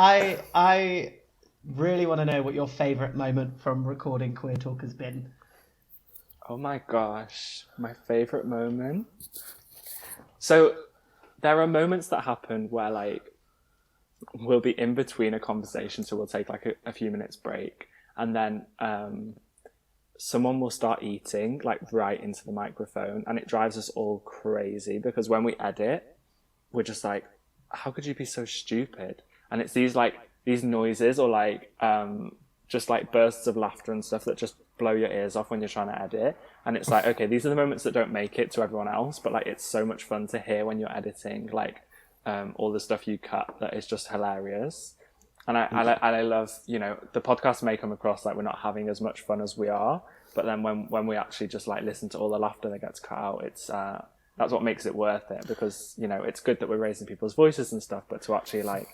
I really want to know what your favourite moment from recording Queer Talk has been. Oh my gosh, my favourite moment. So there are moments that happen where like we'll be in between a conversation, so we'll take like a few minutes break, and then someone will start eating like right into the microphone, and it drives us all crazy because when we edit, we're just like, how could you be so stupid? And it's these noises or like just like bursts of laughter and stuff that just blow your ears off when you're trying to edit. And it's like, okay, these are the moments that don't make it to everyone else, but like it's so much fun to hear when you're editing like all the stuff you cut that is just hilarious. And I love, you know, the podcast may come across like we're not having as much fun as we are, but then when we actually just like listen to all the laughter that gets cut out, it's that's what makes it worth it, because, you know, it's good that we're raising people's voices and stuff, but to actually like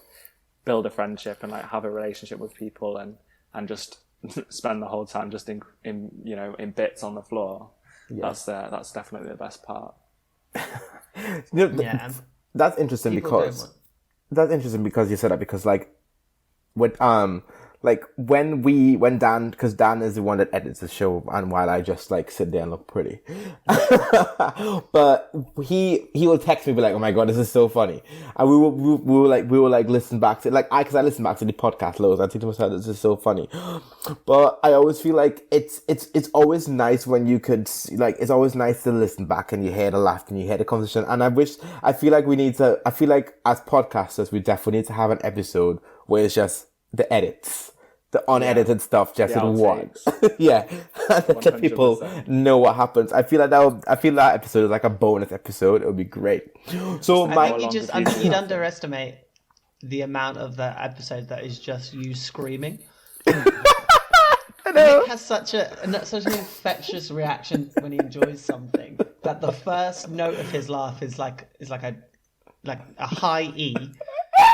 build a friendship and like have a relationship with people and just spend the whole time just in you know, in bits on the floor. Yeah. That's definitely the best part. You know, that's interesting because you said that, because like with when Dan, because Dan is the one that edits the show, and while I just like sit there and look pretty, but he will text me, be like, oh my god, this is so funny, and we will listen back to it, because I listen back to the podcast loads. I think to myself, this is so funny, but I always feel like it's always nice when you could like, it's always nice to listen back and you hear the laugh and you hear the conversation. And I feel like as podcasters we definitely need to have an episode where it's just the edits, the unedited stuff, just in one. Yeah, let people know what happens. I feel that episode is like a bonus episode. It would be great. So I think you'd underestimate the amount of that episode that is just you screaming. Nick has such an infectious reaction when he enjoys something that the first note of his laugh is like a high E.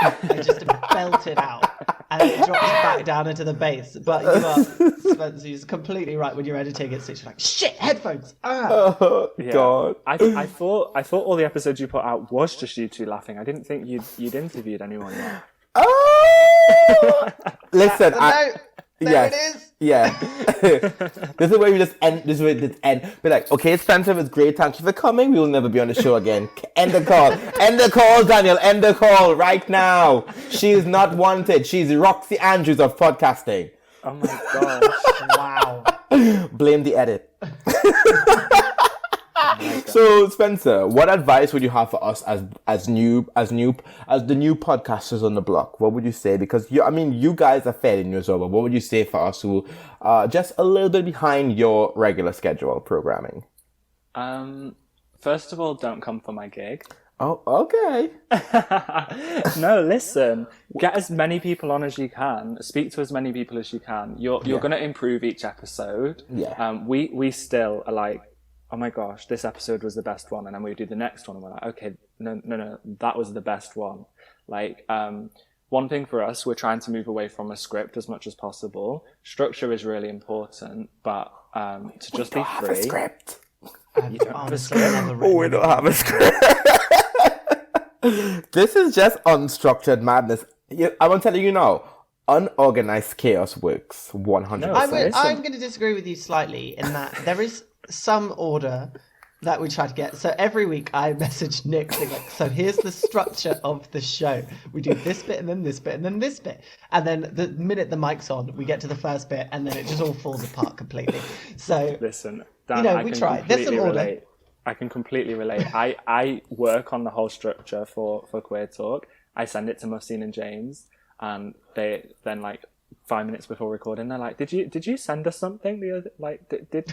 And just belt it out, and it drops back down into the bass. But you are, Spencer, you're completely right. When you're editing it, it's like, shit, headphones. Oh god! I thought all the episodes you put out was just you two laughing. I didn't think you'd interviewed anyone yet. Oh, listen, There it is. Yeah. This is where we just end. This is where it end. Be like, okay, Spencer, it's great. Thank you for coming. We will never be on the show again. End the call. End the call, Daniel. End the call right now. She is not wanted. She's Roxy Andrews of podcasting. Oh my gosh. Wow. Blame the edit. So, Spencer, what advice would you have for us as the new podcasters on the block? What would you say? Because you guys are fairly new as well, but what would you say for us who are just a little bit behind your regular schedule programming? First of all, don't come for my gig. Oh, okay. No, listen. Get as many people on as you can. Speak to as many people as you can. You're going to improve each episode. Yeah. We still are like, oh my gosh, this episode was the best one, and then we do the next one and we're like, okay, no, that was the best one. Like, one thing for us, we're trying to move away from a script as much as possible. Structure is really important, but to just be free. Have a script. You don't have a script. We don't have a script. This is just unstructured madness. I'm telling you now, unorganized chaos works 100%. I'm going to disagree with you slightly in that there is some order that we try to get. So every week I message Nick being like, so here's the structure of the show. We do this bit and then this bit and then this bit. And then the minute the mic's on, we get to the first bit and then it just all falls apart completely. So listen, Dan, we try. There's some order. Relate. I can completely relate. I work on the whole structure for Queer Talk. I send it to Mussine and James, and they then like 5 minutes before recording, they're like, did you send us something the other, like, did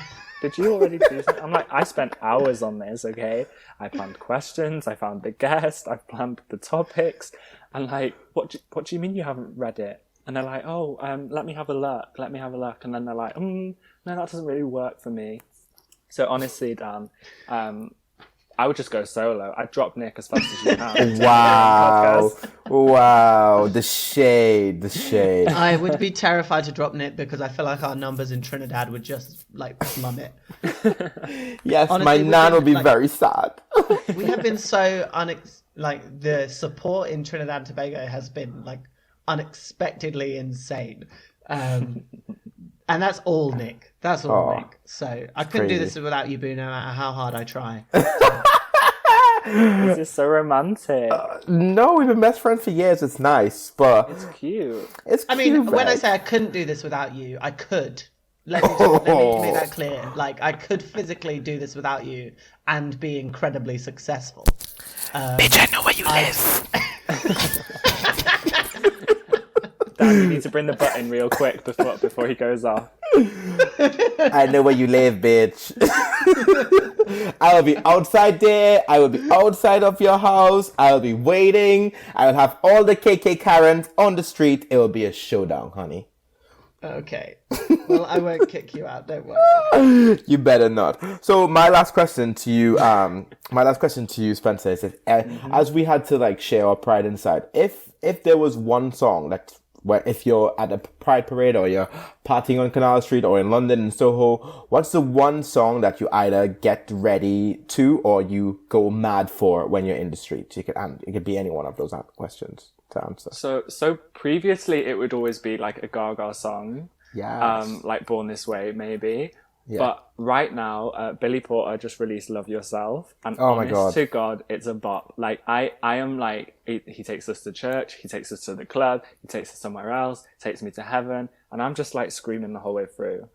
you already do something? I'm like, I spent hours on this, okay? I planned questions, I found the guest, I planned the topics, and like, what do you mean you haven't read it? And they're like, oh, let me have a look, and then they're like, no, that doesn't really work for me. So honestly, Dan, I would just go solo. I'd drop Nick as fast as you can. Wow, the shade. I would be terrified to drop Nick because I feel like our numbers in Trinidad would just like plummet. Yes, honestly, my nan would be very sad. We have been so the support in Trinidad and Tobago has been like unexpectedly insane. And that's all Nick. That's all Nick. So I couldn't do crazy. this without you, Boo, no matter how hard I try. This is so romantic. No, we've been best friends for years. It's nice, but It's cute. it's I mean, cute, when I Reg. say I couldn't do this without you, I could. Let me make that clear. Like, I could physically do this without you and be incredibly successful. Bitch, I know where you live. Dan, you need to bring the button real quick before he goes off. I know where you live, bitch. I will be outside there. I will be outside of your house. I will be waiting. I will have all the KK Karens on the street. It will be a showdown, honey. Okay. Well, I won't kick you out. Don't worry. You better not. So my last question to you, Spencer, is as we had to like share our pride inside, if there was one song that if you're at a pride parade or you're partying on Canal Street or in London in Soho, what's the one song that you either get ready to or you go mad for when you're in the street? It could be any one of those questions to answer. So previously it would always be like a Gaga song. Yes. Like Born This Way, maybe. Yeah. But right now, Billy Porter just released Love Yourself. And Oh my honest God. to God, it's a bop. Like, I am like, he takes us to church, he takes us to the club, he takes us somewhere else, takes me to heaven. And I'm just like screaming the whole way through.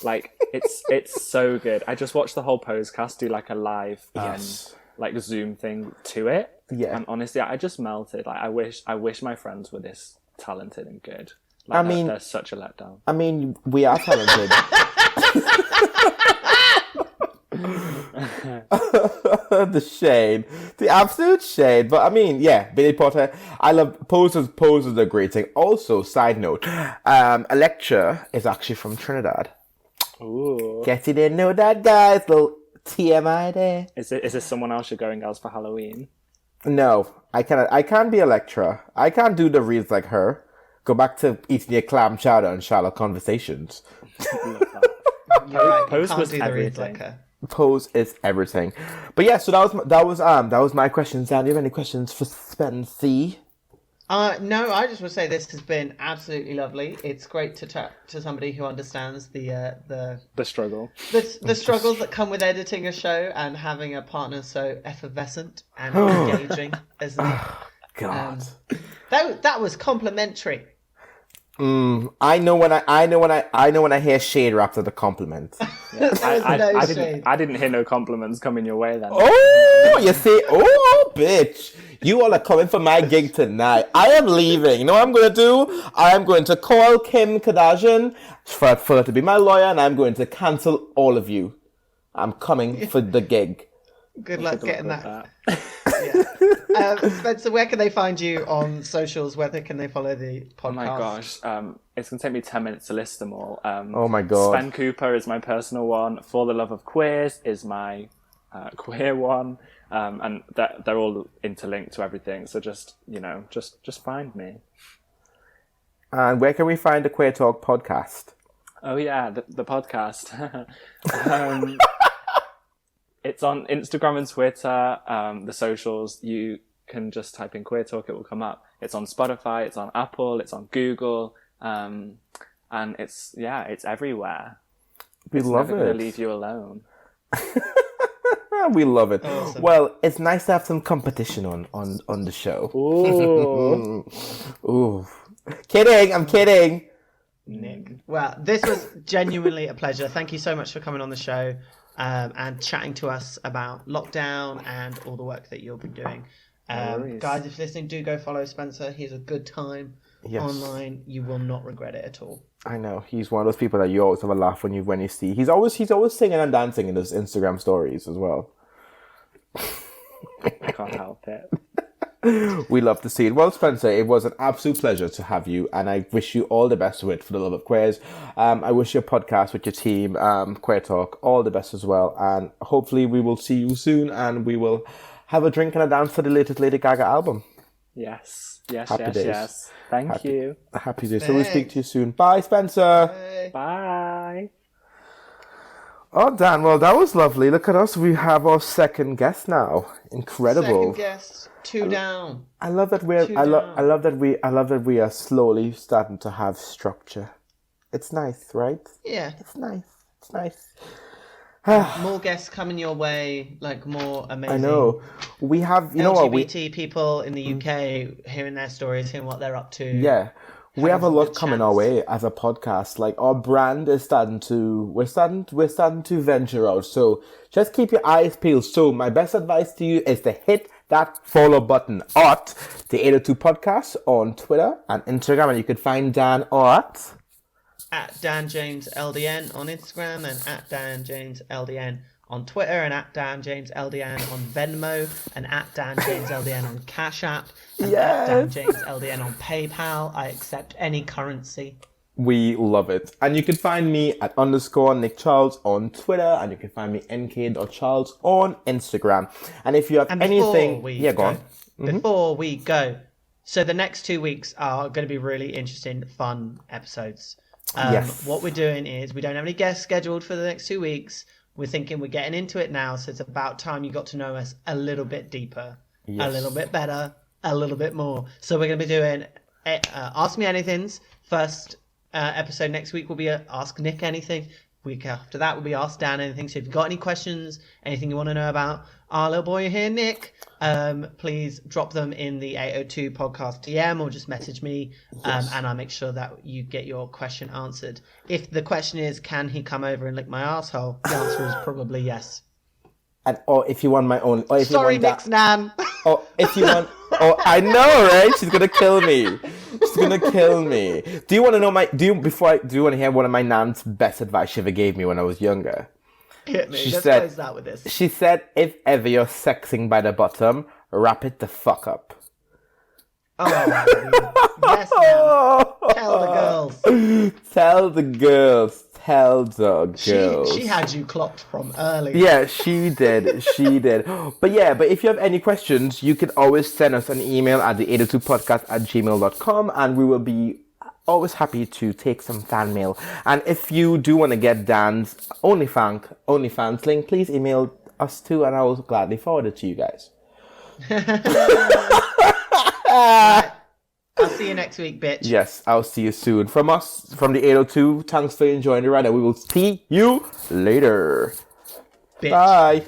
Like, it's so good. I just watched the whole Posecast do like a live, Yes. like Zoom thing to it. Yeah. And honestly, I just melted. Like, I wish my friends were this talented and good. Like, they're such a letdown. I mean, we are talented. The shade, the absolute shade. But I mean, yeah, Billy Potter. I love Pose is a great thing. Also, side note, Electra is actually from Trinidad. Ooh. Guess you didn't know that, guys. Little TMI there. Is this someone else you're going as for Halloween? No, I cannot. I can't be Electra. I can't do the reads like her. Go back to eating your clam chowder and shallow conversations. Love that. You're right. You Pose can't was do the reads everything. like her. Pose is everything. But yeah, so that was my questions. Dan, do you have any questions for Spency? No, I just would say this has been absolutely lovely. It's great to talk to somebody who understands the struggle. the struggles that come with editing a show and having a partner so effervescent and engaging as Nick. God. That was complimentary. I know when I hear shade wrapped as a compliment. I didn't hear no compliments coming your way then. Oh, you see? Oh, bitch. You all are coming for my gig tonight. I am leaving. You know what I'm going to do? I am going to call Kim Kardashian for her to be my lawyer, and I'm going to cancel all of you. I'm coming for the gig. Good luck getting that. Spencer, where can they find you on socials? Where can they follow the podcast? Oh my gosh, it's going to take me 10 minutes to list them all. Oh my God. Sven Cooper is my personal one. For the Love of Queers is my queer one. And they're all interlinked to everything. So just find me. And where can we find the Queer Talk podcast? Oh yeah, the podcast. It's on Instagram and Twitter, the socials. You can just type in Queer Talk, it will come up. It's on Spotify, it's on Apple, it's on Google, and it's everywhere. We love never it. Gonna leave you alone. We love it. Awesome. Well, it's nice to have some competition on the show. Ooh. Ooh. Kidding, I'm kidding. Nick. Well, this was genuinely a pleasure. Thank you so much for coming on the show and chatting to us about lockdown and all the work that you'll be doing. worries. Guys, if you're listening, do go follow Spencer. He's a good time online. You will not regret it at all. I know. He's one of those people that you always have a laugh when you see. He's always singing and dancing in his Instagram stories as well. I can't help it. We love to see it. Well, Spencer, it was an absolute pleasure to have you, and I wish you all the best with it for the love of queers. I wish your podcast with your team, Queer Talk, all the best as well. And hopefully we will see you soon, and we will have a drink and a dance for the latest Lady Gaga album. Yes. Happy days. Thank you. Happy days. So we'll speak to you soon. Bye, Spencer. Bye. Bye. Oh, Dan, well, that was lovely. Look at us. We have our second guest now. Incredible. Second guest, two down. I love that I love that we are slowly starting to have structure. It's nice, right? Yeah. It's nice. It's nice. More guests coming your way, like more amazing. I know. We have, you know what? LGBT people in the UK hearing their stories, hearing what they're up to. Yeah. We have a Having lot the coming chance. our way as a podcast. Like our brand is we're starting to venture out. So just keep your eyes peeled. So my best advice to you is to hit that follow button at the 802 podcast on Twitter and Instagram. And you could find Dan At Dan James LDN on Instagram and at Dan James LDN on Twitter and at Dan James LDN on Venmo and at Dan James LDN on Cash App and at Dan James LDN on PayPal. I accept any currency. We love it. And you can find me at _Nick Charles on Twitter and you can find me nk.charles on Instagram. And if you have anything... Go on. Before we go, so the next 2 weeks are going to be really interesting, fun episodes. Yes. What we're doing is we don't have any guests scheduled for the next 2 weeks. We're thinking we're getting into it now, so it's about time you got to know us a little bit deeper, a little bit better, a little bit more. So we're going to be doing Ask Me Anythings. First episode next week will be Ask Nick Anything. Week after that will be Ask Dan Anything. So if you've got any questions, anything you want to know about our little boy here, Nick, please drop them in the 802 podcast DM or just message me and I'll make sure that you get your question answered. If the question is, can he come over and lick my asshole? The answer is probably yes. And or if you want my own... Or if Sorry, you want Nick's nan. Or if you want... Oh, I know, right? She's gonna kill me. She's gonna kill me. Do you want to know do you want to hear one of my nan's best advice she ever gave me when I was younger? Hit me. She Let's said- close that with this. She said, if ever you're sexing by the bottom, wrap it the fuck up. Oh, yes, man. Tell the girls. Tell the girls. Tell the girls. She had you clocked from early. Yeah, she did. She did. But if you have any questions, you can always send us an email at the 802podcast@gmail.com and we will be always happy to take some fan mail. And if you do want to get Dan's OnlyFans link, please email us too and I will gladly forward it to you guys. Right. I'll see you next week, bitch. Yes, I'll see you soon. From us, from the 802, thanks for enjoying the ride and we will see you later. Bitch. Bye.